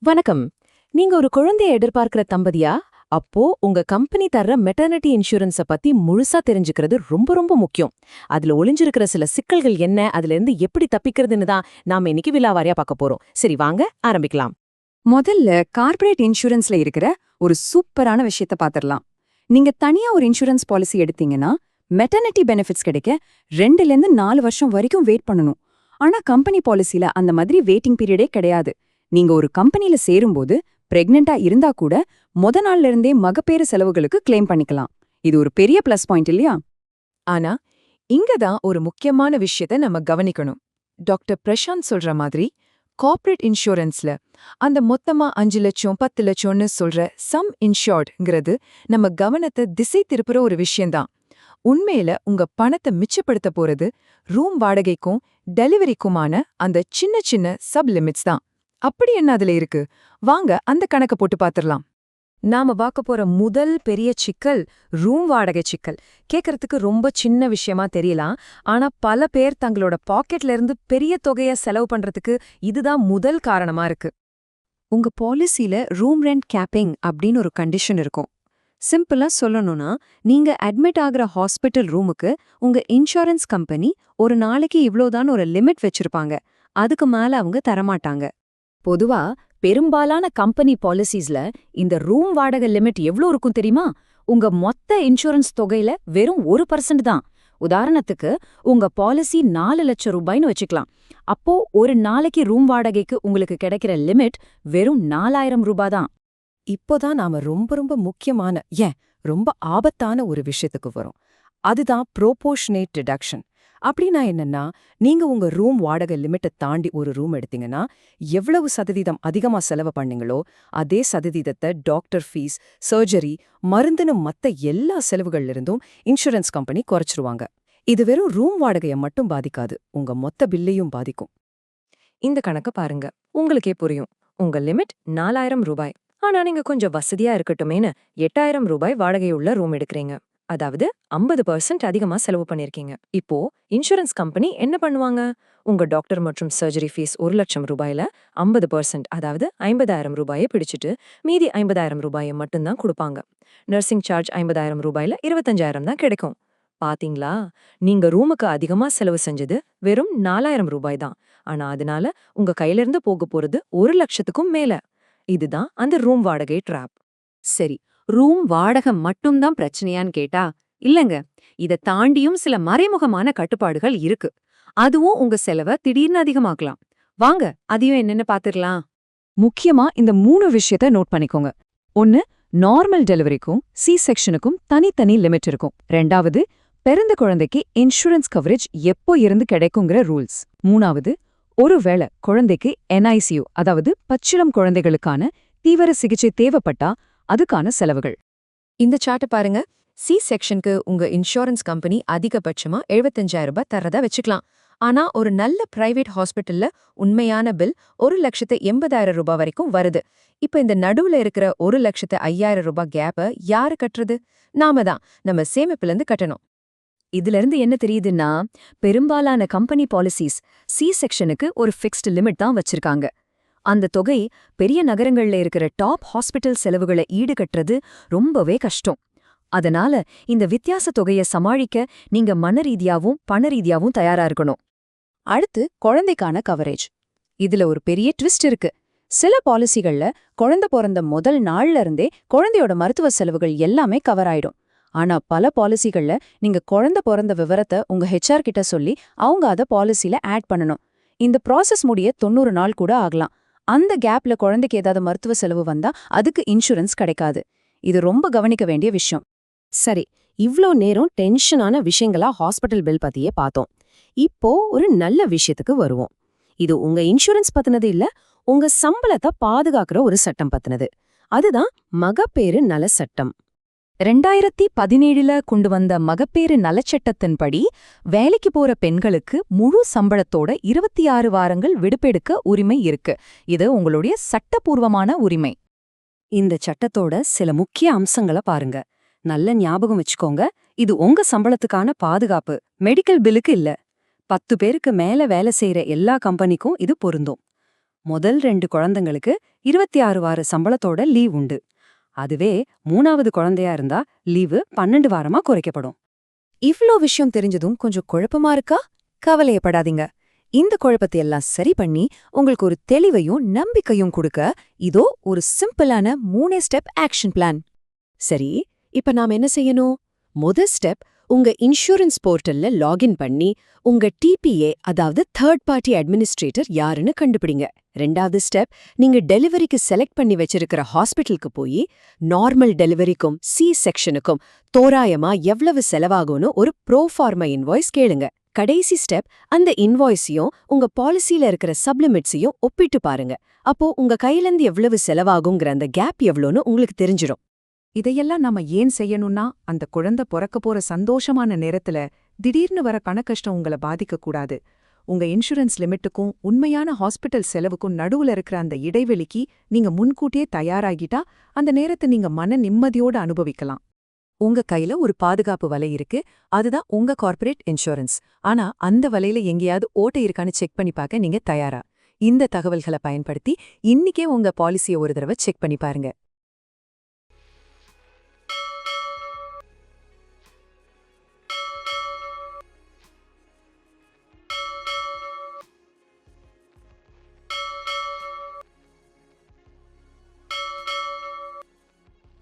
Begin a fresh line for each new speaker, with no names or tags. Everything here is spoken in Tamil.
வணக்கம். நீங்க ஒரு குழந்தைய எதிர்பார்க்கிற தம்பதியா? அப்போ உங்க கம்பெனி தர்ற மெட்டர்னிட்டி இன்சூரன்ஸ பத்தி முழுசா தெரிஞ்சுக்கிறது ரொம்ப ரொம்ப முக்கியம். அதுல ஒளிஞ்சிருக்கிற சில சிக்கல்கள் என்ன, அதுல இருந்து எப்படி தப்பிக்கிறதுன்னு தான் நாம இன்னைக்கு விலாவாரியா பார்க்க போறோம். சரி வாங்க ஆரம்பிக்கலாம்.
முதல்ல கார்ப்பரேட் இன்சூரன்ஸ்ல இருக்கிற ஒரு சூப்பரான விஷயத்த பாத்திரலாம். நீங்க தனியா ஒரு இன்சூரன்ஸ் பாலிசி எடுத்தீங்கன்னா மெட்டர்னிட்டி பெனிஃபிட்ஸ் கிடைக்க 2ல இருந்து 4 வருஷம் வரைக்கும் வெயிட் பண்ணணும். ஆனா கம்பெனி பாலிசில அந்த மாதிரி வெயிட்டிங் பீரியடே கிடையாது. நீங்க ஒரு கம்பெனில சேரும்போது பிரெக்னெண்டா இருந்தா கூட நாள்ல இருந்தே மகப்பேறு செலவுகளுக்கு கிளைம் பண்ணிக்கலாம். இது ஒரு பெரிய பிளஸ் பாயிண்ட் இல்லையா?
ஆனா இங்க தான் ஒரு முக்கியமான விஷயத்த நம்ம கவனிக்கணும். டாக்டர் பிரசாந்த் சொல்ற மாதிரி கார்ப்பரேட் இன்சூரன்ஸ்ல அந்த மொத்தமா 5 லட்சம் 10 லட்சம்னு சொல்ற சம் இன்ஷூர்ட்ங்கிறது நம்ம கவனத்தை திசை திருப்புற ஒரு விஷயம்தான். உண்மையில உங்க பணத்தை மிச்சப்படுத்த போறது ரூம் வாடகைக்கும் டெலிவரிக்குமான அந்த சின்ன சின்ன சப் லிமிட்ஸ் தான். அப்படி என்ன அதுல இருக்கு? வாங்க அந்த கணக்க போட்டு பாத்துரலாம்.
நாம பார்க்க போற முதல் பெரிய சிக்கல் ரூம் வாடகை சிக்கல். கேட்கறதுக்கு ரொம்ப சின்ன விஷயமா தெரியலாம். ஆனா பல பேர் தங்களோட பாக்கெட்ல இருந்து பெரிய தொகைய செலவு பண்றதுக்கு இதுதான் முதல் காரணமா இருக்கு. உங்க பாலிசில ரூம் ரெண்ட் கேப்பிங் அப்படின்னு ஒரு கண்டிஷன் இருக்கும். சிம்பிளா சொல்லணும்னா, நீங்க அட்மிட் ஆகுற ஹாஸ்பிட்டல் ரூமுக்கு உங்க இன்சூரன்ஸ் கம்பெனி ஒரு நாளைக்கு இவ்ளோதான் ஒரு லிமிட் வச்சிருப்பாங்க. அதுக்கு மேல அவங்க தரமாட்டாங்க. பொதுவா பெரும்பாலான கம்பெனி பாலிசிஸ்ல இந்த ரூம் வாடகை லிமிட் எவ்ளோ இருக்கும் தெரியுமா? உங்க மொத்த இன்சூரன்ஸ் தொகையில வெறும் 1% தான். உதாரணத்துக்கு உங்க பாலிசி 4 லட்சம் ரூபாய்னு வச்சுக்கலாம். அப்போ ஒரு நாளைக்கு ரூம் வாடகைக்கு உங்களுக்கு கிடைக்கிற லிமிட் வெறும் 4000 ரூபாய் தான்.
இப்போதான் நாம ரொம்ப ரொம்ப முக்கியமான ரொம்ப ஆபத்தான ஒரு விஷயத்துக்கு வரும். அதுதான் ப்ரோபோர்ஷனேட் டிடக்ஷன். அப்படின்னா என்னன்னா, நீங்க உங்க ரூம் வாடகை லிமிட்டை தாண்டி ஒரு ரூம் எடுத்தீங்கன்னா எவ்வளவு சதவீதம் அதிகமா செலவு பண்ணீங்களோ அதே சதவீதத்தை டாக்டர் ஃபீஸ், சர்ஜரி, மருந்துன்னு மத்த எல்லா செலவுகள்ல இருந்தும் இன்சூரன்ஸ் கம்பெனி குறைச்சிருவாங்க. இது வெறும் ரூம் வாடகையை மட்டும் பாதிக்காது, உங்க மொத்த பில்லையும் பாதிக்கும். இந்த கணக்க பாருங்க, உங்களுக்கே புரியும். உங்க லிமிட் 4000 ரூபாய். ஆனா நீங்க கொஞ்சம் வசதியா இருக்கட்டுமேனு 8000 ரூபாய் வாடகையுள்ள ரூம் எடுக்கிறீங்க. அதாவது 50% அதிகமா செலவு பண்ணிருக்கீங்க. இப்போ இன்சூரன்ஸ் கம்பெனி என்ன பண்ணுவாங்க? உங்க டாக்டர் மற்றும் சர்ஜரி ஃபீஸ் 1 லட்சம் ரூபாயில 50%, அதாவது 50,000 ரூபாயை பிடிச்சிட்டு மீதி 50,000 ரூபாயை மட்டும்தான் கொடுப்பாங்க. நர்சிங் சார்ஜ் 50,000 ரூபாயில 25,000 தான் கிடைக்கும். பாத்தீங்களா? நீங்க ரூமுக்கு அதிகமா செலவு செஞ்சது வெறும் 4000 ரூபாய் தான். ஆனா அதனால உங்க கையில இருந்து போக போறது 1 லட்சத்துக்கும் மேல. இதுதான் அந்த ரூம் வாடகை ட்ராப்.
சரி, ரூம் வாடகை மட்டும்தான் பிரச்சனையான்னு கேட்டா இல்லங்க. இத தாண்டியும் சில மறைமுகமான கட்டுப்பாடுகள் இருக்கு. அதுவும் உங்க செலவை திடீர்னு அதிகமாக்கலாம். வாங்க அதையும் என்னன்னு பாத்துரலாம். முக்கியமா இந்த 3 விஷயத்த நோட் பண்ணிக்கோங்க. 1, நார்மல் டெலிவரிக்கும் சி செக்ஷனுக்கும் தனித்தனி லிமிட் இருக்கும். 2வது, பிறந்த குழந்தைக்கு இன்சூரன்ஸ் கவரேஜ் எப்போ இருந்து கிடைக்குங்கிற ரூல்ஸ். 3வது, ஒருவேளை குழந்தைக்கு NICU, அதாவது பச்சிளம் குழந்தைகளுக்கான தீவிர சிகிச்சை தேவைப்பட்டா அதுக்கான செலவுகள்.
இந்த சார்ட்ட பாருங்க. சி செக்ஷனுக்கு உங்க இன்சூரன்ஸ் கம்பெனி அதிகபட்சமா 75,000 ரூபாய் தரதா வச்சுக்கலாம். ஆனா ஒரு நல்ல பிரைவேட் ஹாஸ்பிட்டல்ல உண்மையான பில் 1,80,000 ரூபாய் வரைக்கும் வருது. இப்ப இந்த நடுவுல இருக்கிற 1,05,000 ரூபாய் கேப்ப யாரு கட்டுறது? நாம தான் நம்ம சேமிப்புல இருந்து கட்டணும்.
இதுல இருந்து என்ன தெரியுதுன்னா, பெரும்பாலான கம்பெனி பாலிசிஸ் சி செக்ஷனுக்கு ஒரு ஃபிக்ஸ்டு லிமிட் தான் வச்சிருக்காங்க. அந்த தொகை பெரிய நகரங்கள்ல இருக்கிற டாப் ஹாஸ்பிட்டல் செலவுகளை ஈடுகட்டுறது ரொம்பவே கஷ்டம். அதனால இந்த வித்தியாச தொகையை சமாளிக்க நீங்க மனரீதியாவும் பணரீதியாவும் தயாரா இருக்கணும். அடுத்து குழந்தைக்கான கவரேஜ். இதுல ஒரு பெரிய ட்விஸ்ட் இருக்கு. சில பாலிசிகள்ல குழந்தை பிறந்த முதல் நாள்ல இருந்தே குழந்தையோட மருத்துவ செலவுகள் எல்லாமே கவர் ஆயிடும். ஆனா பல பாலிசிகள்ல நீங்க குழந்தை பிறந்த விவரத்தை உங்க HR கிட்ட சொல்லி அவங்க அத பாலிசில ஆட் பண்ணணும். இந்த ப்ராசஸ் முடிய 90 நாள் கூட ஆகலாம். அந்த கேப்ல குழந்தைக்கு ஏதாவது மருத்துவ செலவு வந்தா அதுக்கு இன்சூரன்ஸ் கிடைக்காது. இது ரொம்ப கவனிக்க வேண்டிய விஷயம். சரி, இவ்ளோ நேரம் டென்ஷனான விஷயங்களா ஹாஸ்பிட்டல் பில் பத்தியே பார்த்தோம். இப்போ ஒரு நல்ல விஷயத்துக்கு வருவோம். இது உங்க இன்சூரன்ஸ் பத்தினது இல்ல, உங்க சம்பளத்தை பாதுகாக்கிற ஒரு சட்டம் பத்தினது. அதுதான் மகப்பேறு நல சட்டம். 2017ல கொண்டு வந்த மகப்பேறு நலச்சட்டத்தின்படி வேலைக்கு போற பெண்களுக்கு முழு சம்பளத்தோட 26 வாரங்கள் விடுப்பெடுக்க உரிமை இருக்கு. இது உங்களுடைய சட்டப்பூர்வமான உரிமை. இந்த சட்டத்தோட சில முக்கிய அம்சங்களை பாருங்க. நல்ல ஞாபகம் வச்சுக்கோங்க, இது உங்க சம்பளத்துக்கான பாதுகாப்பு, மெடிக்கல் பில்லுக்கு இல்ல. 10 பேருக்கு மேல வேலை செய்யற எல்லா கம்பெனிக்கும் இது பொருந்தும்.
முதல் 2 குழந்தைங்களுக்கு 26 வார சம்பளத்தோட லீவ் உண்டு. அதுவே 3வது குழந்தையா இருந்தா லீவு 12 வாரமா குறைக்கப்படும்.
இவ்ளோ விஷயம் தெரிஞ்சதும் கொஞ்சம் குழப்பமா இருக்கா? கவலையப்படாதீங்க. இந்த குழப்பத்தை எல்லாம் சரி பண்ணி உங்களுக்கு ஒரு தெளிவையும் நம்பிக்கையும் கொடுக்க இதோ ஒரு சிம்பிளான 3 ஸ்டெப் ஆக்ஷன் பிளான்.
சரி, இப்ப நாம என்ன செய்யணும்? ஸ்டெப், உங்க இன்சூரன்ஸ் போர்ட்டல்ல லாகின் பண்ணி உங்க டிபிஏ, அதாவது தேர்ட் பார்ட்டி அட்மினிஸ்ட்ரேட்டர் யாருன்னு கண்டுபிடிங்க. 2வது ஸ்டெப், நீங்க டெலிவரிக்கு செலக்ட் பண்ணி வச்சிருக்கிற ஹாஸ்பிட்டலுக்கு போய் நார்மல் டெலிவரிக்கும் சி செக்ஷனுக்கும் தோராயமா எவ்வளவு செலவாகும்னு ஒரு ப்ரோஃபார்மா இன்வாய்ஸ் கேளுங்க. கடைசி ஸ்டெப், அந்த இன்வாய்ஸையும் உங்க பாலிசில இருக்கிற சப்லிமிட்ஸையும் ஒப்பிட்டு பாருங்க. அப்போ உங்க கையிலேருந்து எவ்வளவு செலவாகுங்கிற அந்த கேப் எவ்வளோன்னு உங்களுக்கு தெரிஞ்சிடும்.
இதையெல்லாம் நாம ஏன் செய்யணும்னா, அந்த குழந்தை பொறக்க போற சந்தோஷமான நேரத்துல திடீர்னு வர பணக்கஷ்டம் உங்களை பாதிக்க கூடாது. உங்க இன்சூரன்ஸ் லிமிட்டுக்கும் உண்மையான ஹாஸ்பிட்டல் செலவுக்கும் நடுவுல இருக்கிற அந்த இடைவெளிக்கு நீங்க முன்கூட்டியே தயாராகிட்டா அந்த நேரத்தை நீங்க மன நிம்மதியோட அனுபவிக்கலாம்.
உங்க கையில ஒரு பாதுகாப்பு வலை இருக்கு, அதுதான் உங்க கார்ப்பரேட் இன்சூரன்ஸ். ஆனா அந்த வலையில எங்கேயாவது ஓட்டை இருக்கான்னு செக் பண்ணி பார்க்க நீங்க தயாரா? இந்த தகவல்களை பயன்படுத்தி இன்னிக்கே உங்க பாலிசியை ஒரு தடவை செக் பண்ணி பாருங்க.